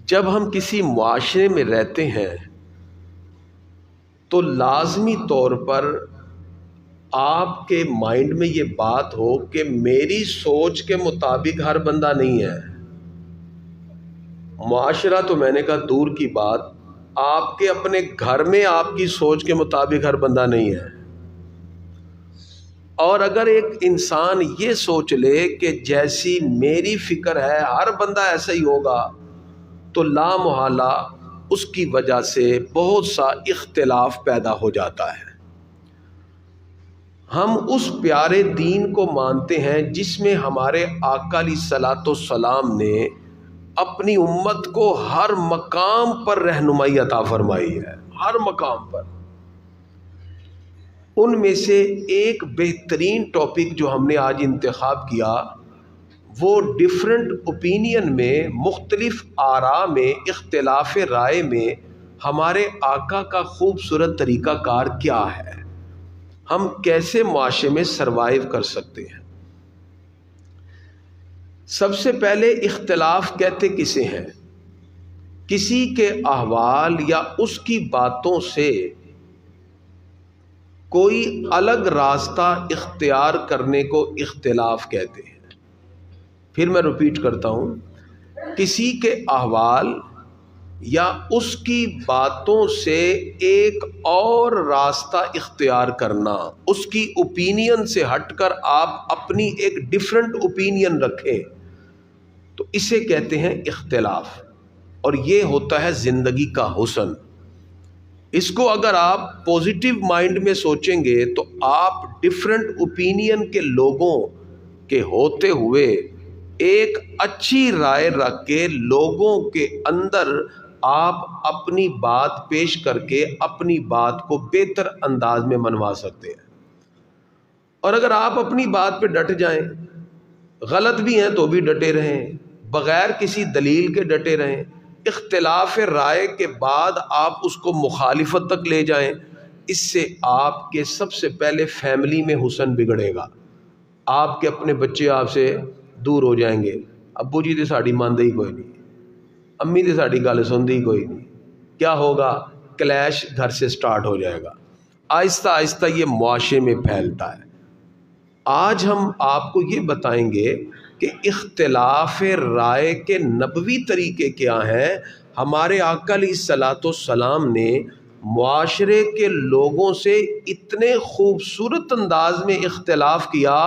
جب ہم کسی معاشرے میں رہتے ہیں تو لازمی طور پر آپ کے مائنڈ میں یہ بات ہو کہ میری سوچ کے مطابق ہر بندہ نہیں ہے۔ معاشرہ تو میں نے کہا دور کی بات، آپ کے اپنے گھر میں آپ کی سوچ کے مطابق ہر بندہ نہیں ہے۔ اور اگر ایک انسان یہ سوچ لے کہ جیسی میری فکر ہے ہر بندہ ایسا ہی ہوگا، تو لا محالہ اس کی وجہ سے بہت سا اختلاف پیدا ہو جاتا ہے۔ ہم اس پیارے دین کو مانتے ہیں جس میں ہمارے آقا علیہ الصلوۃ والسلام نے اپنی امت کو ہر مقام پر رہنمائی عطا فرمائی ہے، ہر مقام پر۔ ان میں سے ایک بہترین ٹاپک جو ہم نے آج انتخاب کیا وہ ڈیفرنٹ اوپینین میں، مختلف آراء میں، اختلاف رائے میں ہمارے آقا کا خوبصورت طریقہ کار کیا ہے، ہم کیسے معاشرے میں سروائیو کر سکتے ہیں۔ سب سے پہلے اختلاف کہتے کسے ہیں؟ کسی کے احوال یا اس کی باتوں سے کوئی الگ راستہ اختیار کرنے کو اختلاف کہتے ہیں۔ پھر میں ریپیٹ کرتا ہوں، کسی کے احوال یا اس کی باتوں سے ایک اور راستہ اختیار کرنا، اس کی اوپینین سے ہٹ کر آپ اپنی ایک ڈیفرنٹ اوپینین رکھیں، تو اسے کہتے ہیں اختلاف۔ اور یہ ہوتا ہے زندگی کا حسن۔ اس کو اگر آپ پازیٹیو مائنڈ میں سوچیں گے تو آپ ڈیفرنٹ اوپینین کے لوگوں کے ہوتے ہوئے ایک اچھی رائے رکھ کے لوگوں کے اندر آپ اپنی بات پیش کر کے اپنی بات کو بہتر انداز میں منوا سکتے ہیں۔ اور اگر آپ اپنی بات پہ ڈٹ جائیں، غلط بھی ہیں تو بھی ڈٹے رہیں، بغیر کسی دلیل کے ڈٹے رہیں، اختلاف رائے کے بعد آپ اس کو مخالفت تک لے جائیں، اس سے آپ کے سب سے پہلے فیملی میں حسن بگڑے گا۔ آپ کے اپنے بچے آپ سے دور ہو جائیں گے، ابو جی تے ساڑی مانتے ہی کوئی نہیں، امی تے ساڑی گل سنتے ہی کوئی نہیں۔ کیا ہوگا؟ کلیش گھر سے سٹارٹ ہو جائے گا۔ آہستہ آہستہ یہ معاشرے میں پھیلتا ہے۔ آج ہم آپ کو یہ بتائیں گے کہ اختلاف رائے کے نبوی طریقے کیا ہیں۔ ہمارے آقا علیہ الصلوۃ والسلام نے معاشرے کے لوگوں سے اتنے خوبصورت انداز میں اختلاف کیا،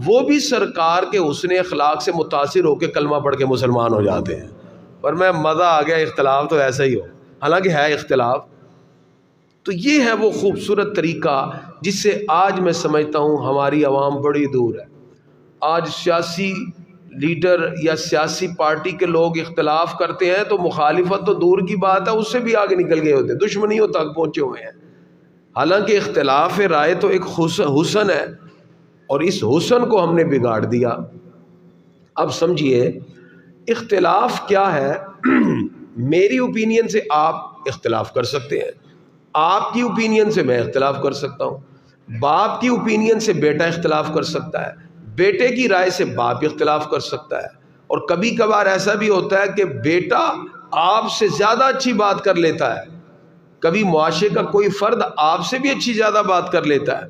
وہ بھی سرکار کے حسن اخلاق سے متاثر ہو کے کلمہ پڑھ کے مسلمان ہو جاتے ہیں۔ پر میں مزہ آ گیا، اختلاف تو ایسا ہی ہو، حالانکہ ہے اختلاف۔ تو یہ ہے وہ خوبصورت طریقہ جس سے آج میں سمجھتا ہوں ہماری عوام بڑی دور ہے۔ آج سیاسی لیڈر یا سیاسی پارٹی کے لوگ اختلاف کرتے ہیں تو مخالفت تو دور کی بات ہے، اس سے بھی آگے نکل گئے ہوتے ہیں، دشمنیوں تک پہنچے ہوئے ہیں۔ حالانکہ اختلاف رائے تو ایک حسن ہے، اور اس حسن کو ہم نے بگاڑ دیا۔ اب سمجھیے اختلاف کیا ہے۔ میری اوپینین سے آپ اختلاف کر سکتے ہیں، آپ کی اوپینین سے میں اختلاف کر سکتا ہوں، باپ کی اوپینین سے بیٹا اختلاف کر سکتا ہے، بیٹے کی رائے سے باپ اختلاف کر سکتا ہے، اور کبھی کبھار ایسا بھی ہوتا ہے کہ بیٹا آپ سے زیادہ اچھی بات کر لیتا ہے، کبھی معاشرے کا کوئی فرد آپ سے بھی اچھی زیادہ بات کر لیتا ہے۔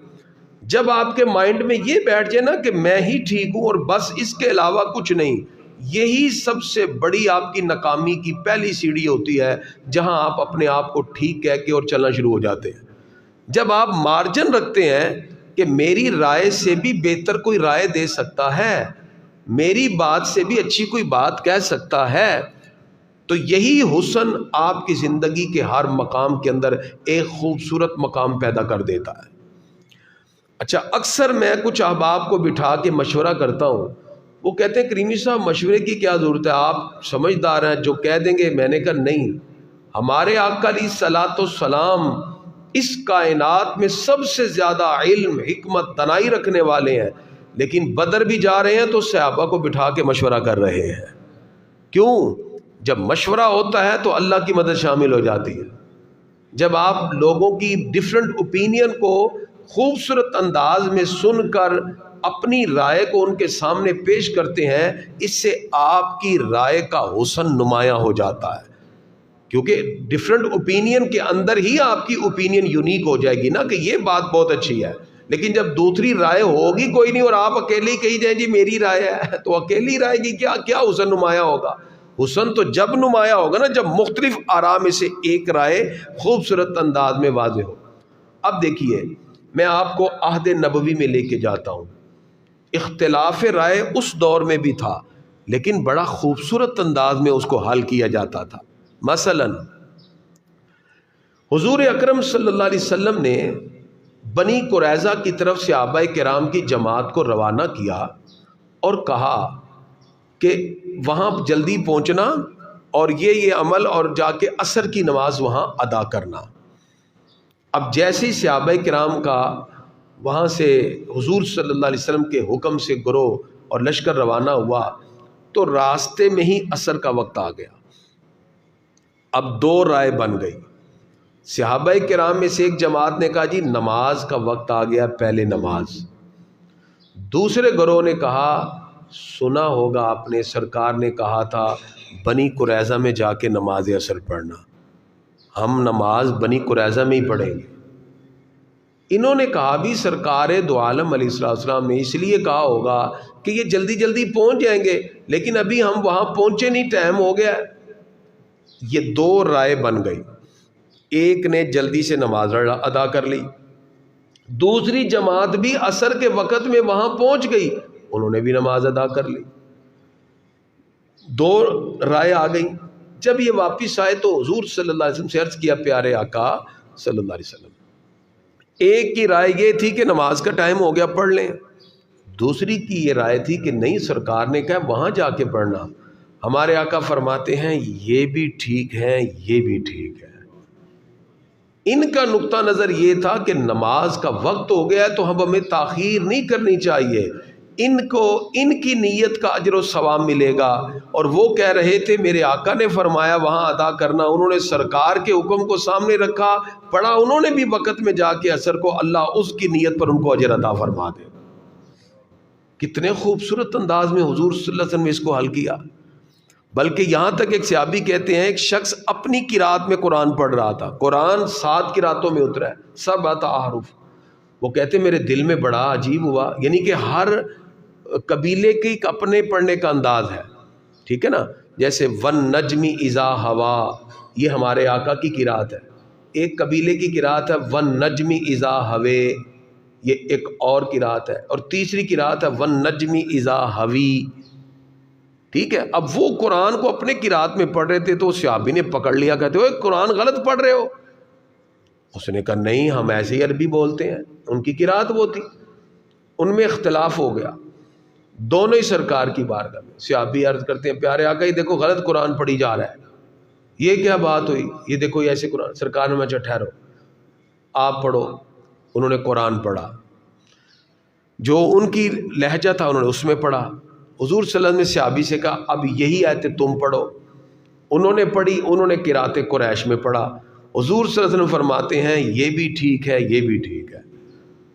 جب آپ کے مائنڈ میں یہ بیٹھ جائے نا کہ میں ہی ٹھیک ہوں اور بس اس کے علاوہ کچھ نہیں، یہی سب سے بڑی آپ کی ناکامی کی پہلی سیڑھی ہوتی ہے، جہاں آپ اپنے آپ کو ٹھیک کہہ کے اور چلنا شروع ہو جاتے ہیں۔ جب آپ مارجن رکھتے ہیں کہ میری رائے سے بھی بہتر کوئی رائے دے سکتا ہے، میری بات سے بھی اچھی کوئی بات کہہ سکتا ہے، تو یہی حسن آپ کی زندگی کے ہر مقام کے اندر ایک خوبصورت مقام پیدا کر دیتا ہے۔ اچھا، اکثر میں کچھ احباب کو بٹھا کے مشورہ کرتا ہوں، وہ کہتے ہیں کریمی صاحب مشورے کی کیا ضرورت ہے، آپ سمجھدار ہیں، جو کہہ دیں گے۔ میں نے کہا نہیں، ہمارے آقا علیہ الصلوۃ والسلام اس کائنات میں سب سے زیادہ علم، حکمت، دانائی رکھنے والے ہیں، لیکن بدر بھی جا رہے ہیں تو صحابہ کو بٹھا کے مشورہ کر رہے ہیں۔ کیوں؟ جب مشورہ ہوتا ہے تو اللہ کی مدد شامل ہو جاتی ہے۔ جب آپ لوگوں کی ڈیفرنٹ اوپینین کو خوبصورت انداز میں سن کر اپنی رائے کو ان کے سامنے پیش کرتے ہیں، اس سے آپ کی رائے کا حسن نمایاں ہو جاتا ہے۔ کیونکہ ڈفرینٹ اوپینین کے اندر ہی آپ کی اوپینین یونیک ہو جائے گی نا کہ یہ بات بہت اچھی ہے. لیکن جب دوسری رائے ہوگی کوئی نہیں اور آپ اکیلے ہی کہی جائیں جی میری رائے ہے، تو اکیلی رائے کی کیا حسن نمایاں ہوگا؟ حسن تو جب نمایاں ہوگا نا جب مختلف آراء میں سے ایک رائے خوبصورت انداز میں واضح ہو. اب دیکھیے میں آپ کو عہد نبوی میں لے کے جاتا ہوں. اختلاف رائے اس دور میں بھی تھا لیکن بڑا خوبصورت انداز میں اس کو حل کیا جاتا تھا. مثلا حضور اکرم صلی اللہ علیہ وسلم نے بنی قریظہ کی طرف صحابہ کرام کی جماعت کو روانہ کیا اور کہا کہ وہاں جلدی پہنچنا اور یہ عمل اور جا کے عصر کی نماز وہاں ادا کرنا. اب جیسے صحابہ کرام کا وہاں سے حضور صلی اللہ علیہ وسلم کے حکم سے گروہ اور لشکر روانہ ہوا تو راستے میں ہی عصر کا وقت آ گیا. اب دو رائے بن گئی. صحابہ کرام میں سے ایک جماعت نے کہا جی نماز کا وقت آ گیا پہلے نماز. دوسرے گروہ نے کہا سنا ہوگا آپ نے سرکار نے کہا تھا بنی قریظہ میں جا کے نماز عصر پڑھنا، ہم نماز بنی قریظہ میں ہی پڑھیں گے. انہوں نے کہا بھی سرکار دو عالم علیہ السلام نے اس لیے کہا ہوگا کہ یہ جلدی جلدی پہنچ جائیں گے لیکن ابھی ہم وہاں پہنچے نہیں، ٹائم ہو گیا. یہ دو رائے بن گئی. ایک نے جلدی سے نماز ادا کر لی، دوسری جماعت بھی عصر کے وقت میں وہاں پہنچ گئی، انہوں نے بھی نماز ادا کر لی. دو رائے آ گئی. جب یہ واپس آئے تو حضور صلی اللہ علیہ وسلم سے عرض کیا پیارے آقا صلی اللہ علیہ وسلم، ایک کی رائے یہ تھی کہ نماز کا ٹائم ہو گیا پڑھ لیں، دوسری کی یہ رائے تھی کہ نہیں سرکار نے کہا وہاں جا کے پڑھنا. ہمارے آقا فرماتے ہیں یہ بھی ٹھیک ہے یہ بھی ٹھیک ہے. ان کا نقطہ نظر یہ تھا کہ نماز کا وقت ہو گیا تو ہمیں تاخیر نہیں کرنی چاہیے، ان کو ان کی نیت کا اجر و ثواب ملے گا. اور وہ کہہ رہے تھے میرے آقا نے فرمایا وہاں ادا کرنا، انہوں نے سرکار کے حکم کو سامنے رکھا، پڑھا انہوں نے بھی وقت میں جا کے عصر کو، اللہ اس کی نیت پر ان کو اجر عطا فرما دے. کتنے خوبصورت انداز میں حضور صلی اللہ علیہ وسلم نے اس کو حل کیا. بلکہ یہاں تک ایک صحابی کہتے ہیں ایک شخص اپنی قرات میں قرآن پڑھ رہا تھا، قرآن 7 قراتوں میں اترا ہے، 7 احرف. وہ کہتے میرے دل میں بڑا عجیب ہوا، یعنی کہ ہر قبیلے کی اپنے پڑھنے کا انداز ہے، ٹھیک ہے نا. جیسے ون نجمی اذا ہوا یہ ہمارے آقا کی قرات ہے، ایک قبیلے کی قرات ہے ون نجمی اذا ہوے، یہ ایک اور قرات ہے، اور تیسری قرات ہے ون نجمی اذا ہوی. ٹھیک ہے. اب وہ قرآن کو اپنے قرات میں پڑھ رہے تھے تو صحابی نے پکڑ لیا، کہتے ہوئے قرآن غلط پڑھ رہے ہو. اس نے کہا نہیں ہم ایسے ہی عربی بولتے ہیں، ان کی قرات وہ تھی. ان میں اختلاف ہو گیا دونوں ہی سرکار کی بارگاہ میں. صحابی عرض کرتے ہیں پیارے آقا یہ دیکھو غلط قرآن پڑھی جا رہا ہے، یہ کیا بات ہوئی؟ یہ دیکھو یہ ایسے قرآن. سرکار نے مجھے ٹھہرو آپ پڑھو. انہوں نے قرآن پڑھا، جو ان کی لہجہ تھا انہوں نے اس میں پڑھا. حضور صلی اللہ علیہ وسلم نے صحابی سے کہا اب یہی آیتیں تم پڑھو. انہوں نے پڑھی، انہوں نے قرات قریش میں پڑھا. حضور صلی اللہ علیہ وسلم فرماتے ہیں یہ بھی ٹھیک ہے یہ بھی ٹھیک ہے.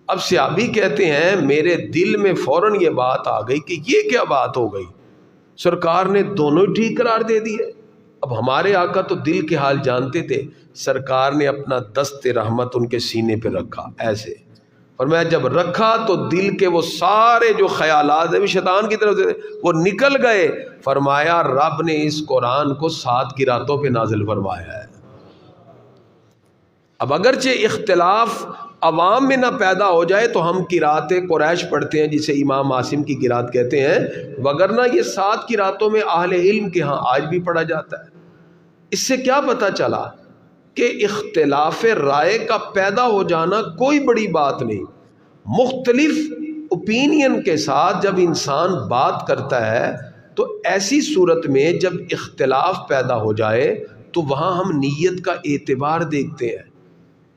اب صحابی کہتے ہیں میرے دل میں فوراً یہ بات آ گئی کہ یہ کیا بات ہو گئی، سرکار نے دونوں ہی ٹھیک قرار دے دیے. اب ہمارے آقا تو دل کے حال جانتے تھے، سرکار نے اپنا دست رحمت ان کے سینے پہ رکھا ایسے، اور میں جب رکھا تو دل کے وہ سارے جو خیالات ہیں شیطان کی طرف سے وہ نکل گئے. فرمایا رب نے اس قرآن کو 7 قراتوں پہ نازل فرمایا ہے. اب اگرچہ اختلاف عوام میں نہ پیدا ہو جائے تو ہم قرات قریش پڑھتے ہیں جسے امام عاصم کی قرات کہتے ہیں، وگرنہ یہ 7 قراتوں میں اہل علم کے ہاں آج بھی پڑھا جاتا ہے. اس سے کیا پتہ چلا کہ اختلاف رائے کا پیدا ہو جانا کوئی بڑی بات نہیں. مختلف اوپینین کے ساتھ جب انسان بات کرتا ہے تو ایسی صورت میں جب اختلاف پیدا ہو جائے تو وہاں ہم نیت کا اعتبار دیکھتے ہیں.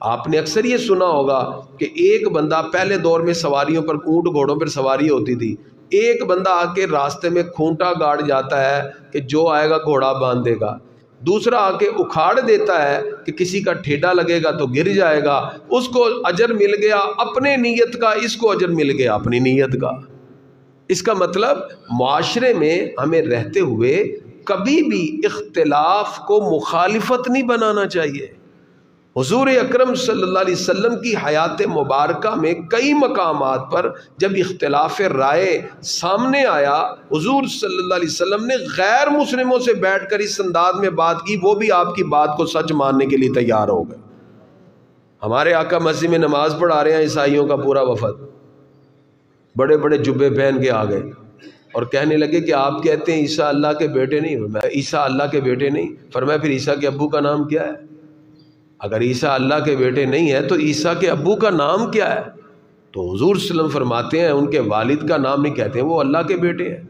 آپ نے اکثر یہ سنا ہوگا کہ ایک بندہ پہلے دور میں سواریوں پر اونٹ گھوڑوں پر سواری ہوتی تھی، ایک بندہ آ کے راستے میں کھونٹا گاڑ جاتا ہے کہ جو آئے گا گھوڑا باندھ دے گا، دوسرا آ کے اکھاڑ دیتا ہے کہ کسی کا ٹھیڈا لگے گا تو گر جائے گا، اس کو اجر مل گیا اپنے نیت کا، اس کو اجر مل گیا اپنی نیت کا. اس کا مطلب معاشرے میں ہمیں رہتے ہوئے کبھی بھی اختلاف کو مخالفت نہیں بنانا چاہیے۔ حضور اکرم صلی اللہ علیہ وسلم کی حیات مبارکہ میں کئی مقامات پر جب اختلاف رائے سامنے آیا، حضور صلی اللہ علیہ وسلم نے غیر مسلموں سے بیٹھ کر اس انداز میں بات کی، وہ بھی آپ کی بات کو سچ ماننے کے لیے تیار ہو گئے۔ ہمارے آقا مسجد میں نماز پڑھا رہے ہیں، عیسائیوں کا پورا وفد بڑے بڑے جبے پہن کے آ گئے اور کہنے لگے کہ آپ کہتے ہیں عیسیٰ اللہ کے بیٹے نہیں۔ فرمایا عیسیٰ اللہ کے بیٹے نہیں۔ فرمایا پھر عیسیٰ کے ابو کا نام کیا ہے؟ اگر عیسیٰ اللہ کے بیٹے نہیں ہے تو عیسیٰ کے ابو کا نام کیا ہے؟ تو حضور صلی اللہ علیہ وسلم فرماتے ہیں ان کے والد کا نام نہیں کہتے ہیں، وہ اللہ کے بیٹے ہیں،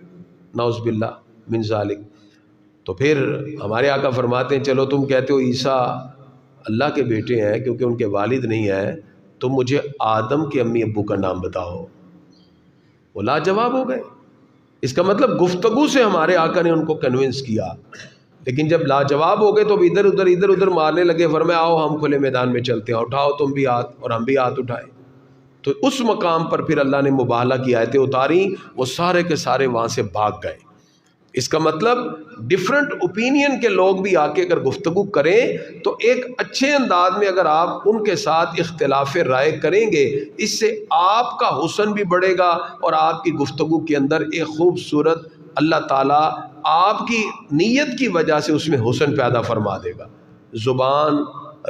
نعوذ باللہ من ذالک۔ تو پھر ہمارے آقا فرماتے ہیں چلو تم کہتے ہو عیسیٰ اللہ کے بیٹے ہیں کیونکہ ان کے والد نہیں ہیں، تو مجھے آدم کے امی ابو کا نام بتاؤ۔ وہ لاجواب ہو گئے۔ اس کا مطلب گفتگو سے ہمارے آقا نے ان کو کنونس کیا، لیکن جب لاجواب ہو گئے تو ادھر ادھر مارنے لگے۔ فرمایا آؤ ہم کھلے میدان میں چلتے ہیں، اٹھاؤ تم بھی ہاتھ، اور ہم بھی ہاتھ اٹھائے۔ تو اس مقام پر پھر اللہ نے مباہلہ کی آیتیں اتاری، وہ سارے کے سارے وہاں سے بھاگ گئے۔ اس کا مطلب ڈفرنٹ اوپینین کے لوگ بھی آ کے اگر گفتگو کریں تو ایک اچھے انداز میں اگر آپ ان کے ساتھ اختلاف رائے کریں گے، اس سے آپ کا حسن بھی بڑھے گا اور آپ کی گفتگو کے اندر ایک خوبصورت اللہ تعالیٰ آپ کی نیت کی وجہ سے اس میں حسن پیدا فرما دے گا۔ زبان،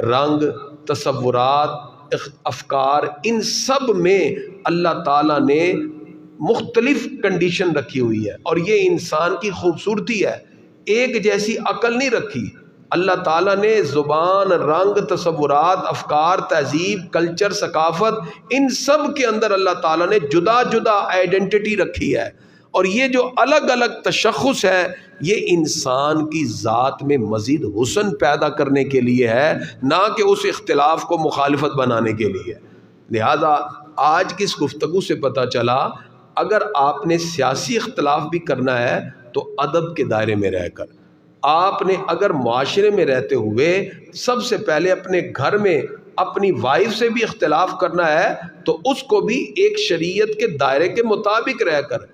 رنگ، تصورات، افکار، ان سب میں اللہ تعالیٰ نے مختلف کنڈیشن رکھی ہوئی ہے، اور یہ انسان کی خوبصورتی ہے۔ ایک جیسی عقل نہیں رکھی اللہ تعالیٰ نے۔ زبان، رنگ، تصورات، افکار، تہذیب، کلچر، ثقافت، ان سب کے اندر اللہ تعالیٰ نے جدا جدا آئیڈینٹی رکھی ہے، اور یہ جو الگ الگ تشخص ہے یہ انسان کی ذات میں مزید حسن پیدا کرنے کے لیے ہے، نہ کہ اس اختلاف کو مخالفت بنانے کے لیے۔ لہذا آج کی اس گفتگو سے پتہ چلا اگر آپ نے سیاسی اختلاف بھی کرنا ہے تو ادب کے دائرے میں رہ کر، آپ نے اگر معاشرے میں رہتے ہوئے سب سے پہلے اپنے گھر میں اپنی وائف سے بھی اختلاف کرنا ہے تو اس کو بھی ایک شریعت کے دائرے کے مطابق رہ کر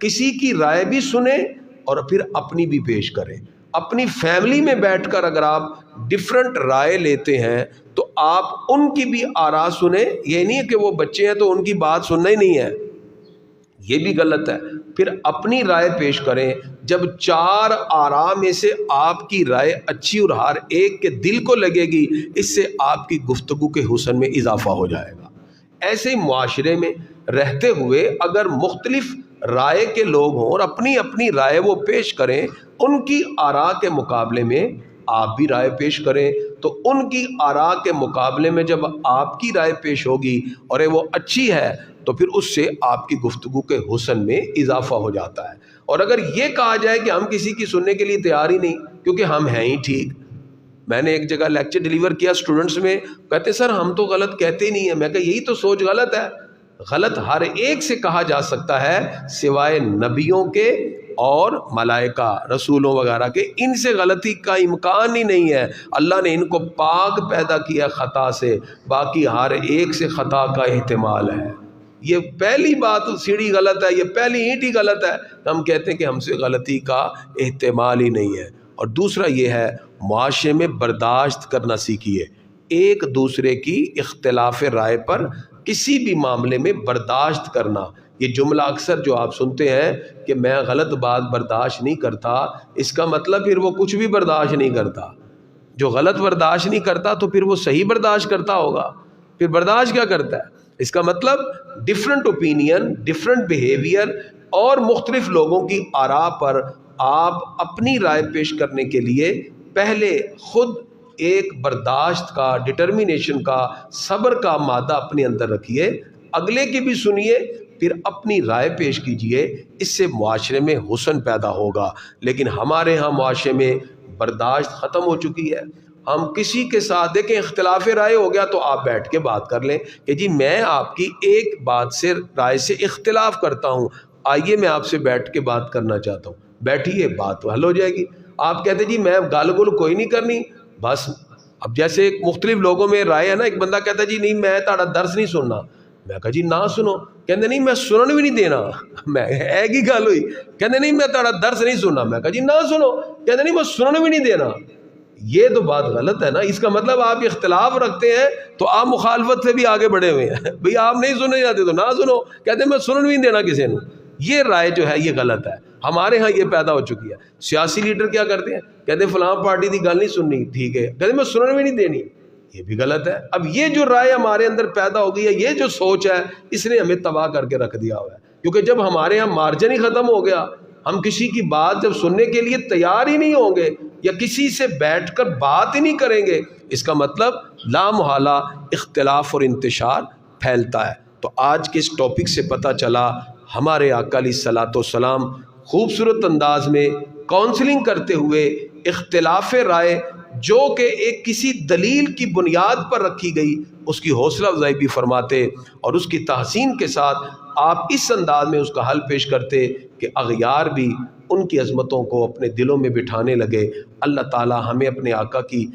کسی کی رائے بھی سنیں اور پھر اپنی بھی پیش کریں۔ اپنی فیملی میں بیٹھ کر اگر آپ ڈفرنٹ رائے لیتے ہیں تو آپ ان کی بھی آراء سنیں، یہ نہیں ہے کہ وہ بچے ہیں تو ان کی بات سننا ہی نہیں ہے، یہ بھی غلط ہے۔ پھر اپنی رائے پیش کریں۔ جب چار آراء میں سے آپ کی رائے اچھی اور ہر ایک کے دل کو لگے گی، اس سے آپ کی گفتگو کے حسن میں اضافہ ہو جائے گا۔ ایسے معاشرے میں رہتے ہوئے اگر مختلف رائے کے لوگ ہوں اور اپنی اپنی رائے وہ پیش کریں، ان کی آراء کے مقابلے میں آپ بھی رائے پیش کریں، تو ان کی آراء کے مقابلے میں جب آپ کی رائے پیش ہوگی اور وہ اچھی ہے تو پھر اس سے آپ کی گفتگو کے حسن میں اضافہ ہو جاتا ہے۔ اور اگر یہ کہا جائے کہ ہم کسی کی سننے کے لیے تیار ہی نہیں کیونکہ ہم ہیں ہی ٹھیک۔ میں نے ایک جگہ لیکچر ڈیلیور کیا اسٹوڈنٹس میں، کہتے سر ہم تو غلط کہتے ہی نہیں ہیں۔ میں کہا یہی تو سوچ غلط ہے۔ غلط ہر ایک سے کہا جا سکتا ہے سوائے نبیوں کے اور ملائکہ رسولوں وغیرہ کے، ان سے غلطی کا امکان ہی نہیں ہے۔ اللہ نے ان کو پاک پیدا کیا خطا سے، باقی ہر ایک سے خطا کا احتمال ہے۔ یہ پہلی بات سیڑھی غلط ہے، یہ پہلی اینٹ ہی غلط ہے، ہم کہتے ہیں کہ ہم سے غلطی کا احتمال ہی نہیں ہے۔ اور دوسرا یہ ہے معاشرے میں برداشت کرنا سیکھیے، ایک دوسرے کی اختلاف رائے پر کسی بھی معاملے میں برداشت کرنا۔ یہ جملہ اکثر جو آپ سنتے ہیں کہ میں غلط بات برداشت نہیں کرتا، اس کا مطلب پھر وہ کچھ بھی برداشت نہیں کرتا۔ جو غلط برداشت نہیں کرتا تو پھر وہ صحیح برداشت کرتا ہوگا، پھر برداشت کیا کرتا ہے؟ اس کا مطلب ڈفرنٹ اوپینین، ڈفرنٹ بیہیویئر اور مختلف لوگوں کی آراء پر آپ اپنی رائے پیش کرنے کے لیے پہلے خود ایک برداشت کا، ڈٹرمینیشن کا، صبر کا مادہ اپنے اندر رکھیے، اگلے کی بھی سنیے، پھر اپنی رائے پیش کیجئے۔ اس سے معاشرے میں حسن پیدا ہوگا۔ لیکن ہمارے ہاں معاشرے میں برداشت ختم ہو چکی ہے۔ ہم کسی کے ساتھ دیکھیں اختلاف رائے ہو گیا تو آپ بیٹھ کے بات کر لیں کہ جی میں آپ کی ایک بات سے، رائے سے اختلاف کرتا ہوں، آئیے میں آپ سے بیٹھ کے بات کرنا چاہتا ہوں، بیٹھیے، بات حل ہو جائے گی۔ آپ کہتے جی میں گال گل کوئی نہیں کرنی، بس اب جیسے ایک مختلف لوگوں میں رائے ہے نا، ایک بندہ کہتا ہے جی نہیں میں تہاڈا درس نہیں سننا، میں کہا جی نہ سنو، کہتے نہیں میں سنن بھی نہیں دینا. میں ایک ہی گل ہوئی, کہتے نہیں میں تہاڈا درس نہیں سننا. میں کہا جی نہ سنو. کہتے نہیں میں سنن بھی نہیں دینا. یہ تو بات غلط ہے نا. اس کا مطلب آپ اختلاف رکھتے ہیں تو آپ مخالفت سے بھی آگے بڑھے ہوئے ہیں. بھئی آپ نہیں سننے جاتے تو نہ سنو. کہتے ہیں میں سنن بھی نہیں دینا کسی نے. یہ رائے جو ہے یہ غلط ہے. ہمارے ہاں یہ پیدا ہو چکی ہے. سیاسی لیڈر کیا کرتے ہیں, کہتے ہیں فلاں پارٹی کی گل نہیں سننی, ٹھیک ہے, کہتے ہیں میں سنن بھی نہیں دینی. یہ بھی غلط ہے. اب یہ جو رائے ہمارے اندر پیدا ہو گئی ہے, یہ جو سوچ ہے, اس نے ہمیں تباہ کر کے رکھ دیا ہوا ہے. کیونکہ جب ہمارے یہاں مارجن ہی ختم ہو گیا, ہم کسی کی بات جب سننے کے لیے تیار ہی نہیں ہوں گے یا کسی سے بیٹھ کر بات ہی نہیں کریں گے, اس کا مطلب لا محالہ اختلاف اور انتشار پھیلتا ہے. تو آج کے اس ٹاپک سے پتہ چلا ہمارے آقا علیہ الصلوۃ والسلام خوبصورت انداز میں کاؤنسلنگ کرتے ہوئے اختلاف رائے جو کہ ایک کسی دلیل کی بنیاد پر رکھی گئی اس کی حوصلہ افزائی بھی فرماتے اور اس کی تحسین کے ساتھ آپ اس انداز میں اس کا حل پیش کرتے کہ اغیار بھی ان کی عظمتوں کو اپنے دلوں میں بٹھانے لگے. اللہ تعالی ہمیں اپنے آقا کی